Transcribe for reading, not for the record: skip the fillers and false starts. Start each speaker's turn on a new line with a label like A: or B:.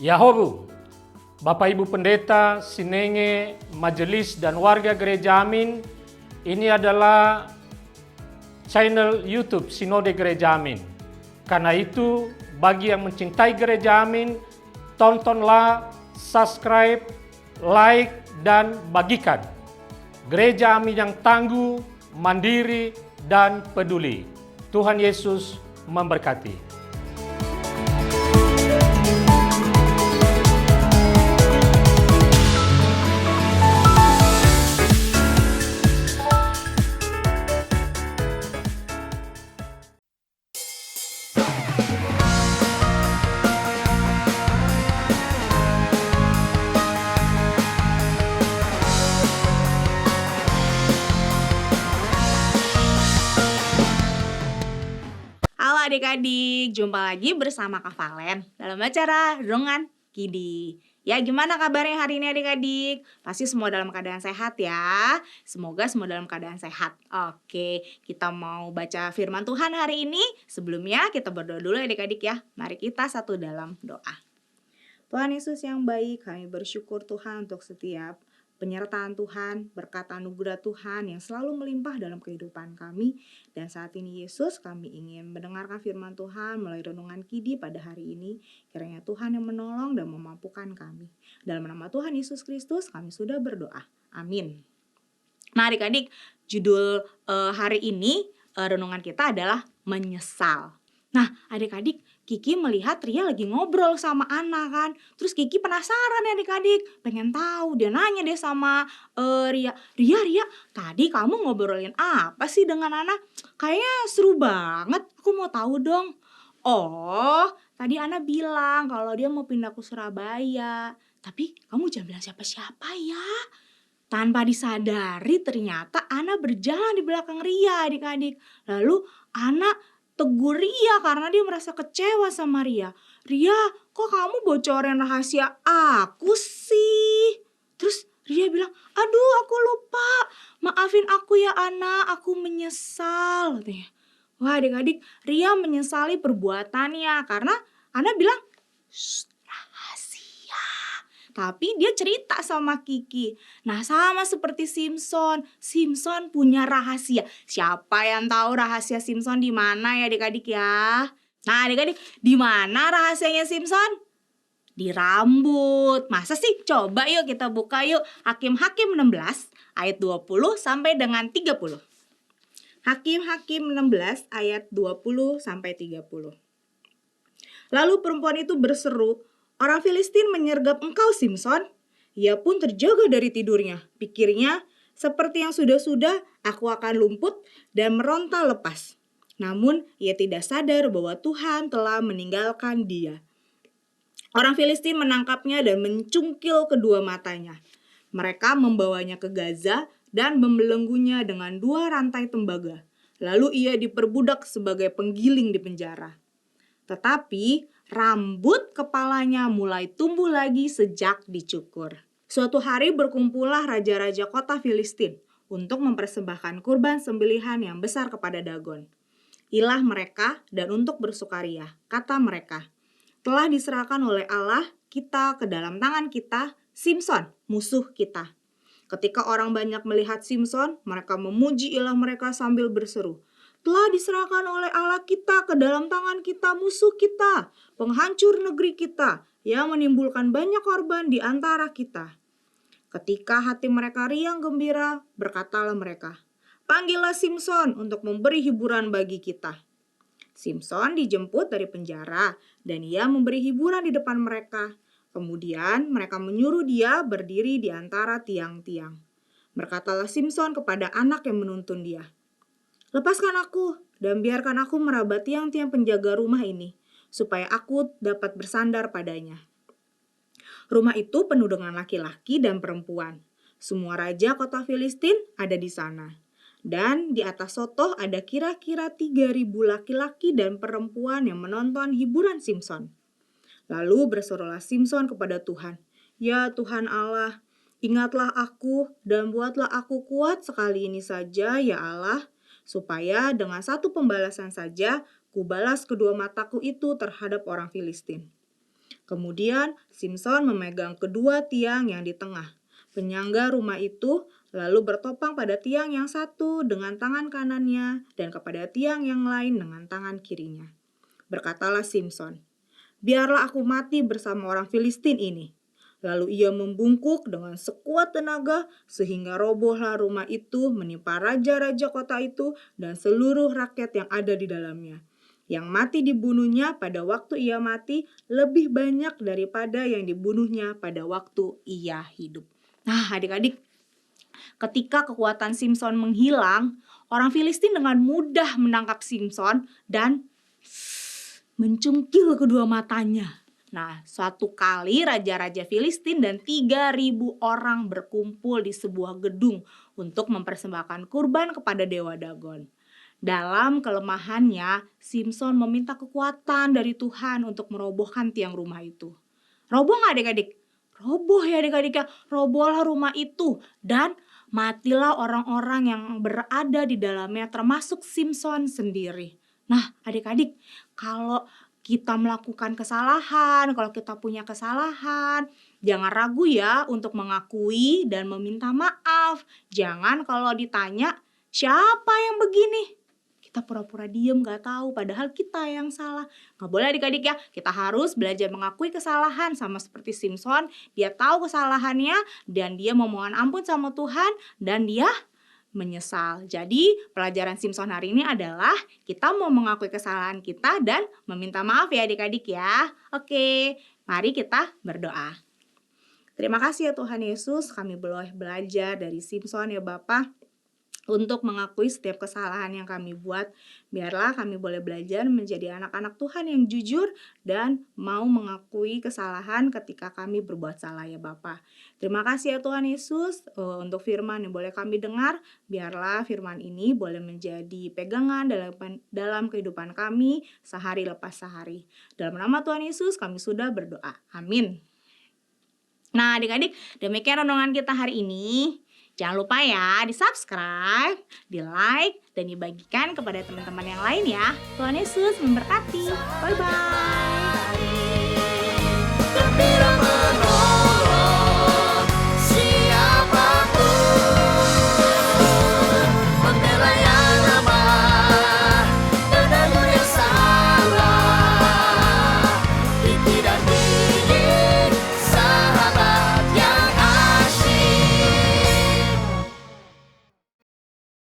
A: Yahobu, Bapak Ibu Pendeta, Sinenge, Majelis dan warga Gereja Amin, ini adalah channel YouTube Sinode Gereja Amin. Karena itu, bagi yang mencintai Gereja Amin, tontonlah, subscribe, like, dan bagikan. Gereja Amin yang tangguh, mandiri, dan peduli. Tuhan Yesus memberkati.
B: Halo adik-adik, jumpa lagi bersama Kak Valen dalam acara Renungan Kidi. Ya, gimana kabarnya hari ini adik-adik? Pasti semua dalam keadaan sehat ya. Semoga semua dalam keadaan sehat. Oke, kita mau baca firman Tuhan hari ini. Sebelumnya kita berdoa dulu adik-adik ya. Mari kita satu dalam doa. Tuhan Yesus yang baik, kami bersyukur Tuhan untuk setiap penyertaan Tuhan, berkat anugerah Tuhan yang selalu melimpah dalam kehidupan kami. Dan saat ini Yesus, kami ingin mendengarkan firman Tuhan melalui renungan Kidi pada hari ini. Kiranya Tuhan yang menolong dan memampukan kami. Dalam nama Tuhan Yesus Kristus kami sudah berdoa. Amin. Nah adik-adik, judul hari ini renungan kita adalah menyesal. Nah adik-adik, Kiki melihat Ria lagi ngobrol sama Ana kan. Terus Kiki penasaran ya adik-adik, pengen tahu. Dia nanya deh sama Ria, Ria, tadi kamu ngobrolin apa sih dengan Ana? Kayaknya seru banget, aku mau tahu dong. Oh, tadi Ana bilang kalau dia mau pindah ke Surabaya. Tapi kamu jangan bilang siapa-siapa ya. Tanpa disadari ternyata Ana berjalan di belakang Ria adik-adik. Lalu Ana tegur Ria karena dia merasa kecewa sama Ria. Ria, kok kamu bocorin rahasia aku sih? Terus Ria bilang, aduh aku lupa. Maafin aku ya Ana, aku menyesal. Katanya. Wah adik-adik, Ria menyesali perbuatannya karena Ana bilang, rahasia. Tapi dia cerita sama Kiki. Nah sama seperti Simpson punya rahasia. Siapa yang tahu rahasia Simpson di mana ya adik-adik ya? Nah adik-adik, di mana rahasianya Simpson? Di rambut. Masa sih? Coba yuk kita buka yuk. Hakim-Hakim 16 ayat 20 sampai dengan 30. Hakim-Hakim 16 ayat 20 sampai 30. Lalu perempuan itu berseru, orang Filistin menyergap engkau Simpson. Ia pun terjaga dari tidurnya. Pikirnya, seperti yang sudah-sudah, aku akan lumpuh dan meronta lepas. Namun, ia tidak sadar bahwa Tuhan telah meninggalkan dia. Orang Filistin menangkapnya dan mencungkil kedua matanya. Mereka membawanya ke Gaza dan membelenggunya dengan 2 rantai tembaga. Lalu ia diperbudak sebagai penggiling di penjara. Tetapi rambut kepalanya mulai tumbuh lagi sejak dicukur. Suatu hari berkumpullah raja-raja kota Filistin untuk mempersembahkan kurban sembelihan yang besar kepada Dagon, ilah mereka, dan untuk bersukaria. Kata mereka, telah diserahkan oleh Allah kita ke dalam tangan kita, Simpson, musuh kita. Ketika orang banyak melihat Simpson, mereka memuji ilah mereka sambil berseru, telah diserahkan oleh Allah kita ke dalam tangan kita musuh kita, penghancur negeri kita, yang menimbulkan banyak korban di antara kita. Ketika hati mereka riang gembira, berkatalah mereka, panggillah Simpson untuk memberi hiburan bagi kita. Simpson dijemput dari penjara dan ia memberi hiburan di depan mereka. Kemudian mereka menyuruh dia berdiri di antara tiang-tiang. Berkatalah Simpson kepada anak yang menuntun dia, lepaskan aku dan biarkan aku meraba tiang-tiang penjaga rumah ini, supaya aku dapat bersandar padanya. Rumah itu penuh dengan laki-laki dan perempuan. Semua raja kota Filistin ada di sana. Dan di atas sotoh ada kira-kira 3.000 laki-laki dan perempuan yang menonton hiburan Simpson. Lalu berserulah Simpson kepada Tuhan, ya Tuhan Allah, ingatlah aku dan buatlah aku kuat sekali ini saja ya Allah, supaya dengan satu pembalasan saja kubalas kedua mataku itu terhadap orang Filistin. Kemudian Simpson memegang kedua tiang yang di tengah. Penyangga rumah itu lalu bertopang pada tiang yang satu dengan tangan kanannya dan kepada tiang yang lain dengan tangan kirinya. Berkatalah Simpson, "Biarlah aku mati bersama orang Filistin ini." Lalu ia membungkuk dengan sekuat tenaga sehingga robohlah rumah itu menimpa raja-raja kota itu dan seluruh rakyat yang ada di dalamnya. Yang mati dibunuhnya pada waktu ia mati lebih banyak daripada yang dibunuhnya pada waktu ia hidup. Nah, adik-adik, ketika kekuatan Simpson menghilang, orang Filistin dengan mudah menangkap Simpson dan mencungkil kedua matanya. Nah, suatu kali raja-raja Filistin dan 3.000 orang berkumpul di sebuah gedung untuk mempersembahkan kurban kepada dewa Dagon. Dalam kelemahannya, Simpson meminta kekuatan dari Tuhan untuk merobohkan tiang rumah itu. Roboh nggak adik-adik? Roboh ya adik-adik ya. Robohlah rumah itu dan matilah orang-orang yang berada di dalamnya termasuk Simpson sendiri. Nah adik-adik, kalau kita melakukan kesalahan, kalau kita punya kesalahan, jangan ragu ya untuk mengakui dan meminta maaf. Jangan kalau ditanya, siapa yang begini? Kita pura-pura diem gak tahu padahal kita yang salah. Gak boleh adik-adik ya, kita harus belajar mengakui kesalahan sama seperti Simpson. Dia tahu kesalahannya dan dia memohon ampun sama Tuhan dan dia menyesal. Jadi pelajaran Simpson hari ini adalah kita mau mengakui kesalahan kita dan meminta maaf ya adik-adik ya. Oke, mari kita berdoa. Terima kasih ya Tuhan Yesus, kami boleh belajar dari Simpson ya Bapak, untuk mengakui setiap kesalahan yang kami buat. Biarlah kami boleh belajar menjadi anak-anak Tuhan yang jujur dan mau mengakui kesalahan ketika kami berbuat salah ya Bapa. Terima kasih ya Tuhan Yesus untuk firman yang boleh kami dengar. Biarlah firman ini boleh menjadi pegangan dalam kehidupan kami sehari lepas sehari. Dalam nama Tuhan Yesus kami sudah berdoa. Amin. Nah adik-adik, demikian renungan kita hari ini. Jangan lupa ya di-subscribe, di-like, dan dibagikan kepada teman-teman yang lain ya. Tuhan Yesus memberkati. Bye-bye.